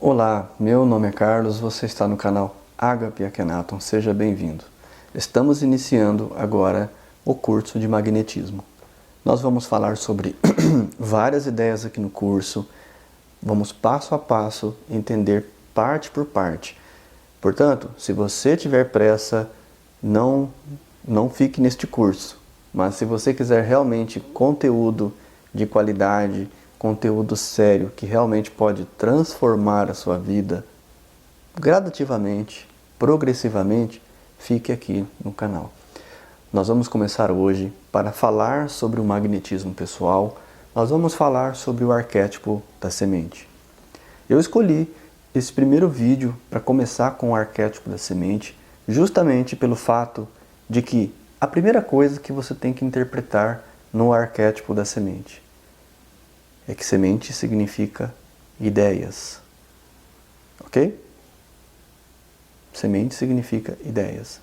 Olá, meu nome é Carlos, você está no canal Agape Akhenaton, seja bem-vindo. Estamos iniciando agora o curso de magnetismo. Nós vamos falar sobre várias ideias aqui no curso, vamos passo a passo entender parte por parte. Portanto, se você tiver pressa, não fique neste curso, mas se você quiser realmente conteúdo de qualidade, conteúdo sério, que realmente pode transformar a sua vida gradativamente, progressivamente, fique aqui no canal. Nós vamos começar hoje para falar sobre o magnetismo pessoal. Nós vamos falar sobre o arquétipo da semente. Eu escolhi esse primeiro vídeo para começar com o arquétipo da semente, justamente pelo fato de que a primeira coisa que você tem que interpretar no arquétipo da semente é que semente significa ideias, ok? Semente significa ideias.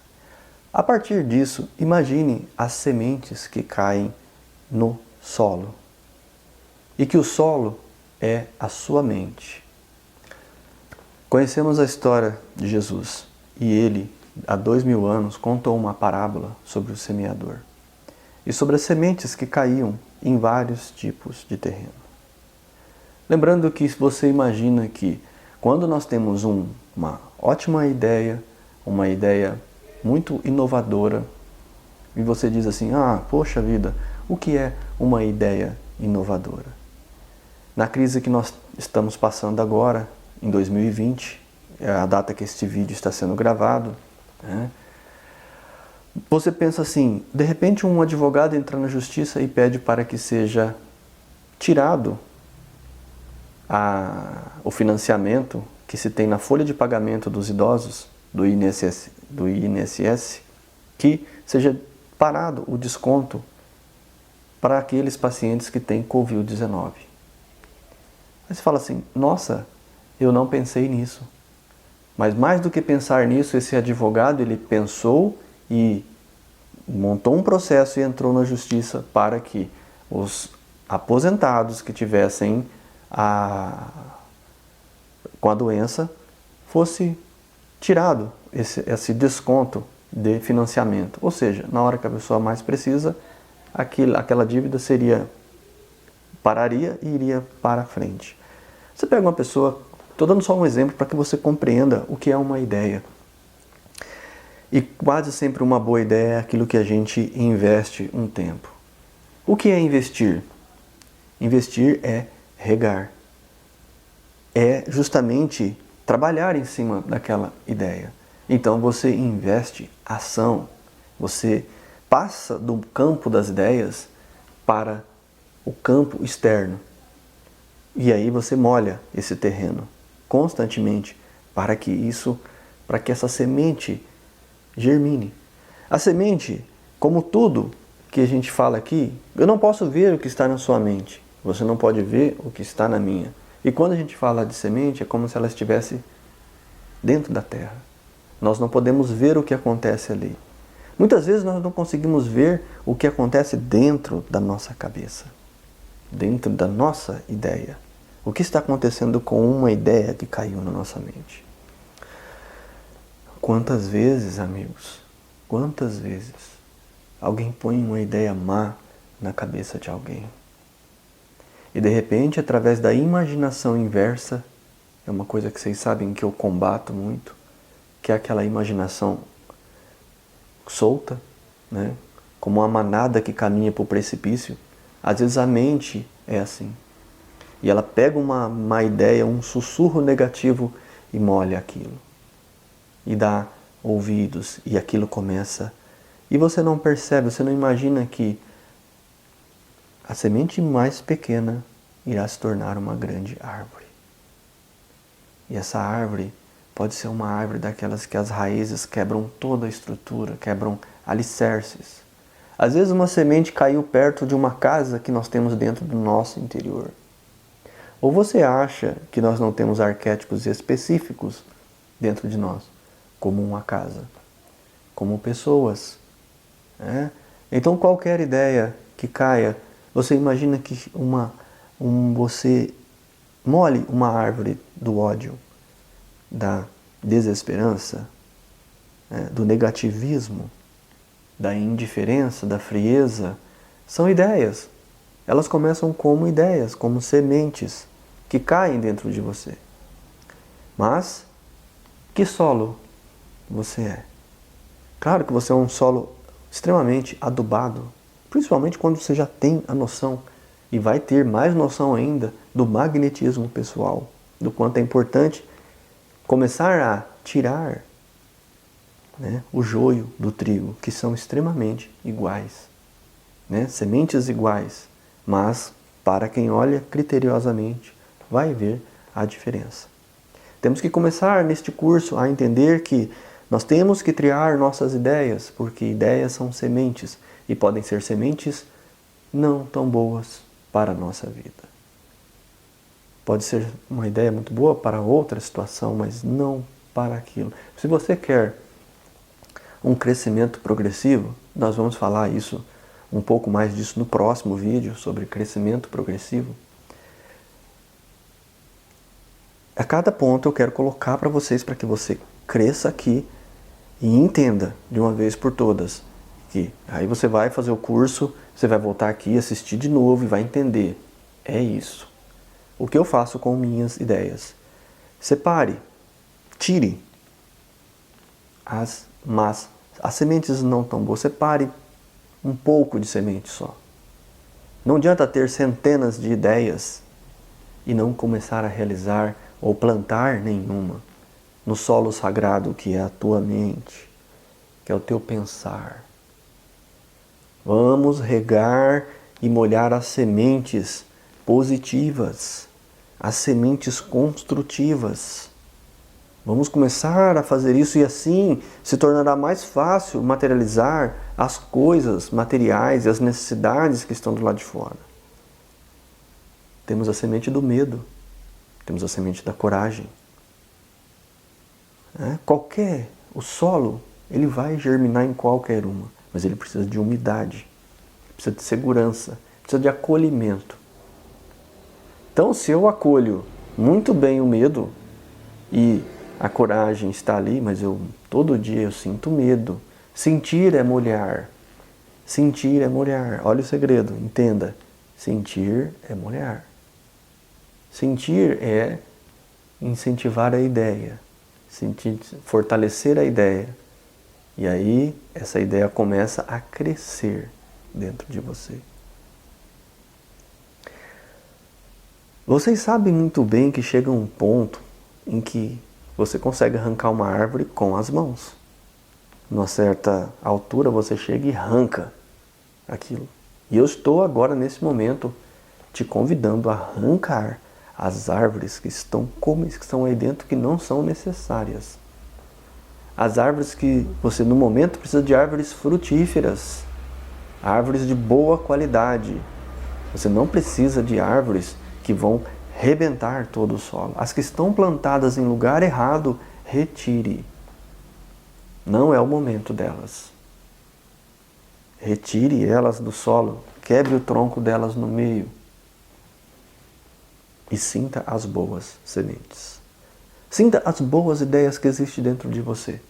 A partir disso, imagine as sementes que caem no solo. E que o solo é a sua mente. Conhecemos a história de Jesus. E ele, há 2000 anos, contou uma parábola sobre o semeador. E sobre as sementes que caíam em vários tipos de terreno. Lembrando que você imagina que quando nós temos uma ótima ideia, uma ideia muito inovadora, e você diz assim, poxa vida, o que é uma ideia inovadora? Na crise que nós estamos passando agora, em 2020, é a data que este vídeo está sendo gravado, né? Você pensa assim, de repente um advogado entra na justiça e pede para que seja tirado o financiamento que se tem na folha de pagamento dos idosos, do INSS, que seja parado o desconto para aqueles pacientes que têm Covid-19. Aí você fala assim, nossa, eu não pensei nisso. Mas mais do que pensar nisso, esse advogado, ele pensou e montou um processo e entrou na justiça para que os aposentados que tivessem com a doença fosse tirado esse desconto de financiamento. Ou seja, na hora que a pessoa mais precisa, aquela dívida pararia e iria para frente. Você pega uma pessoa, estou dando só um exemplo para que você compreenda o que é uma ideia. E quase sempre uma boa ideia é aquilo que a gente investe um tempo. O que é investir? Investir é regar. É justamente trabalhar em cima daquela ideia. Então você investe ação. Você passa do campo das ideias para o campo externo. E aí você molha esse terreno constantemente para que essa semente germine. A semente, como tudo que a gente fala aqui, eu não posso ver o que está na sua mente. Você não pode ver o que está na minha. E quando a gente fala de semente, é como se ela estivesse dentro da terra. Nós não podemos ver o que acontece ali. Muitas vezes nós não conseguimos ver o que acontece dentro da nossa cabeça, dentro da nossa ideia. O que está acontecendo com uma ideia que caiu na nossa mente? Quantas vezes, amigos, quantas vezes alguém põe uma ideia má na cabeça de alguém? E de repente, através da imaginação inversa, é uma coisa que vocês sabem que eu combato muito, que é aquela imaginação solta, né? Como uma manada que caminha para o precipício. Às vezes a mente é assim. E ela pega uma ideia, um sussurro negativo e molha aquilo. E dá ouvidos e aquilo começa. E você não percebe, você não imagina que a semente mais pequena irá se tornar uma grande árvore. E essa árvore pode ser uma árvore daquelas que as raízes quebram toda a estrutura, quebram alicerces. Às vezes uma semente caiu perto de uma casa que nós temos dentro do nosso interior. Ou você acha que nós não temos arquétipos específicos dentro de nós, como uma casa, como pessoas, né? Então qualquer ideia que caia, você imagina que você molhe uma árvore do ódio, da desesperança, do negativismo, da indiferença, da frieza, são ideias. Elas começam como ideias, como sementes que caem dentro de você. Mas, que solo você é? Claro que você é um solo extremamente adubado, principalmente quando você já tem a noção e vai ter mais noção ainda do magnetismo pessoal, do quanto é importante começar a tirar o joio do trigo, que são extremamente iguais. Sementes iguais, mas para quem olha criteriosamente vai ver a diferença. Temos que começar neste curso a entender que nós temos que triar nossas ideias, porque ideias são sementes e podem ser sementes não tão boas para a nossa vida. Pode ser uma ideia muito boa para outra situação, mas não para aquilo. Se você quer um crescimento progressivo, nós vamos falar isso, um pouco mais disso no próximo vídeo, sobre crescimento progressivo. A cada ponto eu quero colocar para vocês, para que você cresça aqui e entenda de uma vez por todas. Que aí você vai fazer o curso, você vai voltar aqui, assistir de novo e vai entender. É isso. O que eu faço com minhas ideias? Separe, tire as sementes não tão boas. Separe um pouco de semente só. Não adianta ter centenas de ideias e não começar a realizar ou plantar nenhuma no solo sagrado que é a tua mente, que é o teu pensar. Vamos regar e molhar as sementes positivas, as sementes construtivas. Vamos começar a fazer isso e assim se tornará mais fácil materializar as coisas materiais e as necessidades que estão do lado de fora. Temos a semente do medo, temos a semente da coragem. O solo, ele vai germinar em qualquer uma, mas ele precisa de umidade, precisa de segurança, precisa de acolhimento. Então, se eu acolho muito bem o medo e a coragem está ali, mas todo dia eu sinto medo. Sentir é molhar. Sentir é molhar. Olha o segredo, entenda. Sentir é molhar. Sentir é incentivar a ideia. Fortalecer a ideia. E aí, essa ideia começa a crescer dentro de você. Vocês sabem muito bem que chega um ponto em que você consegue arrancar uma árvore com as mãos. Numa certa altura você chega e arranca aquilo. E eu estou agora, nesse momento, te convidando a arrancar as árvores que estão aí dentro, que não são necessárias. As árvores que você, no momento, precisa de árvores frutíferas. Árvores de boa qualidade. Você não precisa de árvores que vão rebentar todo o solo. As que estão plantadas em lugar errado, retire. Não é o momento delas. Retire elas do solo, quebre o tronco delas no meio e sinta as boas sementes. Sinta as boas ideias que existem dentro de você.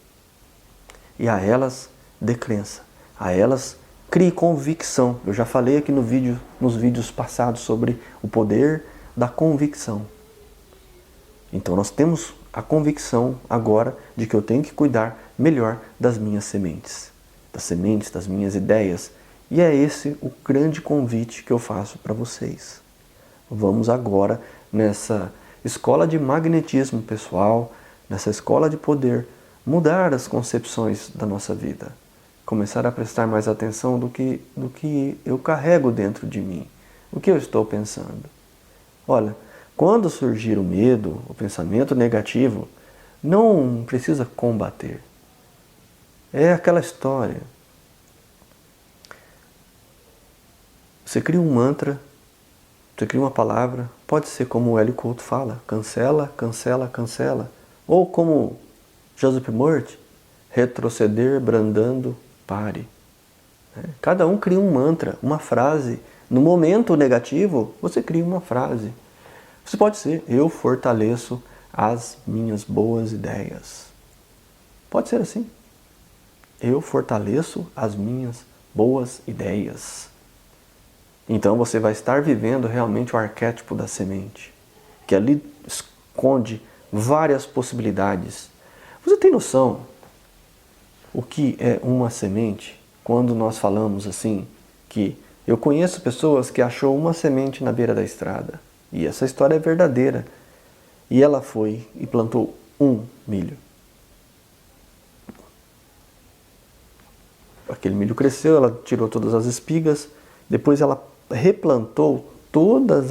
E a elas dê crença, a elas crie convicção. Eu já falei aqui nos vídeos passados sobre o poder da convicção. Então nós temos a convicção agora de que eu tenho que cuidar melhor das minhas sementes, das minhas ideias. E é esse o grande convite que eu faço para vocês. Vamos agora nessa escola de magnetismo pessoal, nessa escola de poder, mudar as concepções da nossa vida. Começar a prestar mais atenção do que eu carrego dentro de mim, o que eu estou pensando. Olha, quando surgir o medo, o pensamento negativo, não precisa combater. É aquela história. Você cria um mantra, você cria uma palavra, pode ser como o Hélio Couto fala, cancela, cancela, cancela. Ou como Joseph Murphy, retroceder, brandando, pare. Cada um cria um mantra, uma frase. No momento negativo, você cria uma frase. Você pode ser, eu fortaleço as minhas boas ideias. Pode ser assim. Eu fortaleço as minhas boas ideias. Então você vai estar vivendo realmente o arquétipo da semente, que ali esconde várias possibilidades. Você tem noção o que é uma semente? Quando nós falamos assim, que eu conheço pessoas que achou uma semente na beira da estrada, e essa história é verdadeira, e ela foi e plantou um milho. Aquele milho cresceu, ela tirou todas as espigas, depois ela replantou todos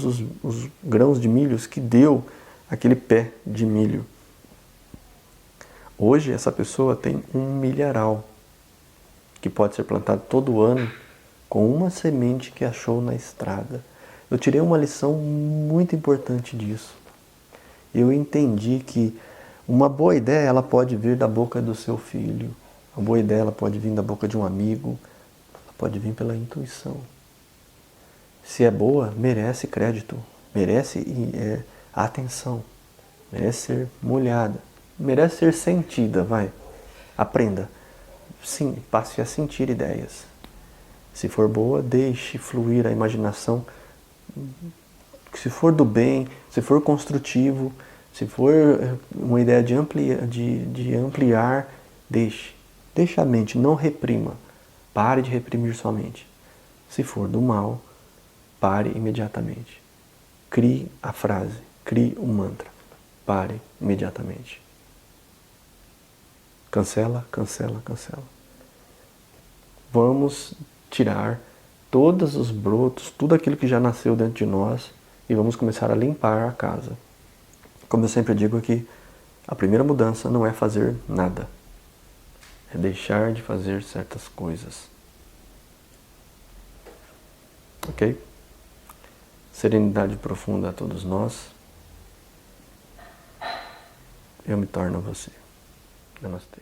os grãos de milhos que deu aquele pé de milho. Hoje essa pessoa tem um milharal que pode ser plantado todo ano com uma semente que achou na estrada. Eu tirei uma lição muito importante disso. Eu entendi que uma boa ideia ela pode vir da boca do seu filho, uma boa ideia ela pode vir da boca de um amigo, ela pode vir pela intuição. Se é boa, merece crédito, merece atenção, merece ser molhada, merece ser sentida, vai. Aprenda. Sim, passe a sentir ideias. Se for boa, deixe fluir a imaginação. Se for do bem, se for construtivo, se for uma ideia de ampliar, deixe. Deixe a mente, não reprima. Pare de reprimir sua mente. Se for do mal, pare imediatamente. Crie a frase, crie o mantra. Pare imediatamente. Cancela, cancela, cancela. Vamos tirar todos os brotos, tudo aquilo que já nasceu dentro de nós e vamos começar a limpar a casa. Como eu sempre digo aqui, a primeira mudança não é fazer nada. É deixar de fazer certas coisas. Ok? Serenidade profunda a todos nós. Eu me torno você. Namastê.